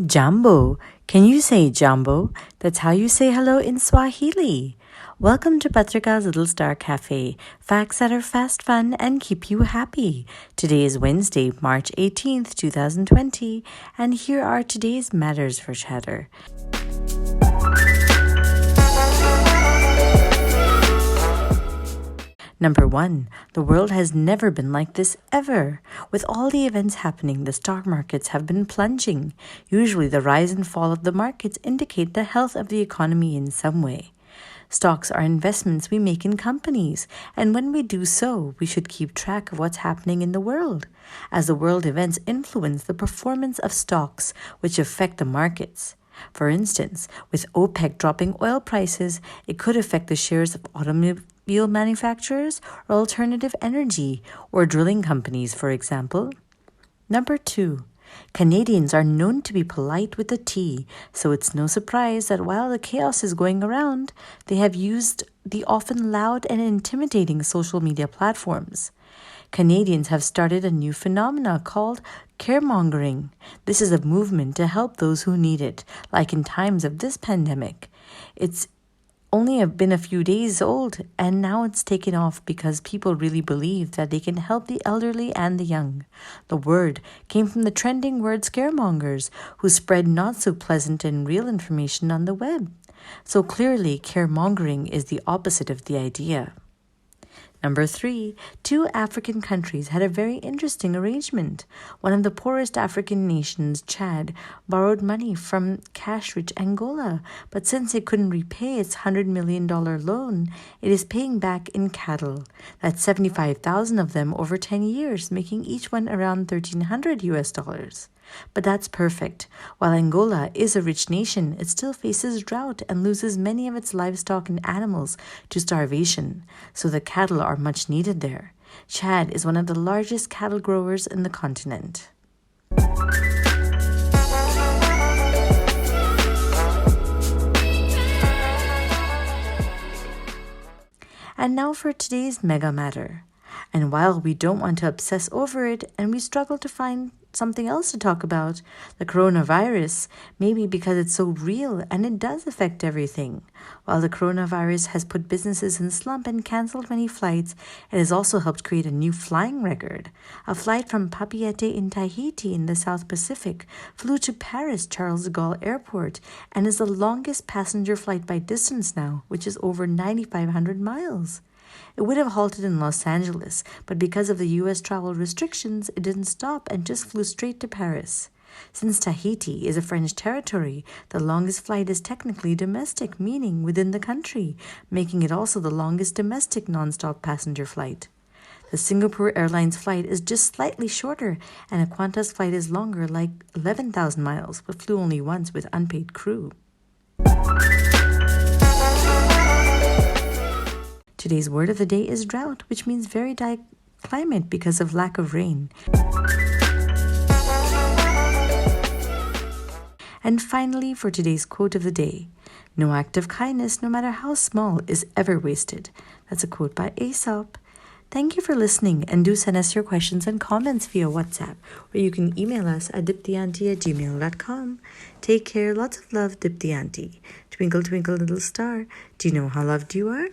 Jambo. Can you say Jambo? That's how you say hello in Swahili. Welcome to Patrika's Little Star Cafe. Facts that are fast, fun, and keep you happy. Today is Wednesday, March 18th, 2020, and here are today's matters for chatter. Number 1. The world has never been like this ever. With all the events happening, the stock markets have been plunging. Usually the rise and fall of the markets indicate the health of the economy in some way. Stocks are investments we make in companies, and when we do so, we should keep track of what's happening in the world, as the world events influence the performance of stocks, which affect the markets. For instance, with OPEC dropping oil prices, it could affect the shares of automobile manufacturers or alternative energy or drilling companies, for example. Number 2. Canadians are known to be polite with a T, so it's no surprise that while the chaos is going around, they have used the often loud and intimidating social media platforms. Canadians have started a new phenomena called caremongering. This is a movement to help those who need it, like in times of this pandemic. It's only been a few days old, and now it's taken off because people really believe that they can help the elderly and the young. The word came from the trending word scaremongers, who spread not so pleasant and real information on the web. So clearly, caremongering is the opposite of the idea. Number 3, 2 African countries had a very interesting arrangement. One of the poorest African nations, Chad, borrowed money from cash-rich Angola, but since it couldn't repay its $100 million loan, it is paying back in cattle. That's 75,000 of them over 10 years, making each one around $1,300. But that's perfect. While Angola is a rich nation, it still faces drought and loses many of its livestock and animals to starvation, so the cattle are much needed there. Chad is one of the largest cattle growers in the continent. And now for today's mega matter. And while we don't want to obsess over it and we struggle to find something else to talk about, the coronavirus, maybe because it's so real and it does affect everything. While the coronavirus has put businesses in slump and canceled many flights, it has also helped create a new flying record. A flight from Papeete in Tahiti in the South Pacific flew to Paris Charles de Gaulle Airport and is the longest passenger flight by distance now, which is over 9,500 miles. It would have halted in Los Angeles, but because of the U.S. travel restrictions, it didn't stop and just flew straight to Paris. Since Tahiti is a French territory, the longest flight is technically domestic, meaning within the country, making it also the longest domestic non-stop passenger flight. The Singapore Airlines flight is just slightly shorter, and a Qantas flight is longer, like 11,000 miles, but flew only once with unpaid crew. Today's word of the day is drought, which means very dry climate because of lack of rain. And finally, for today's quote of the day, no act of kindness, no matter how small, is ever wasted. That's a quote by Aesop. Thank you for listening, and do send us your questions and comments via WhatsApp, or you can email us at diptyauntie@gmail.com. Take care, lots of love, Diptyauntie. Twinkle, twinkle, little star, do you know how loved you are?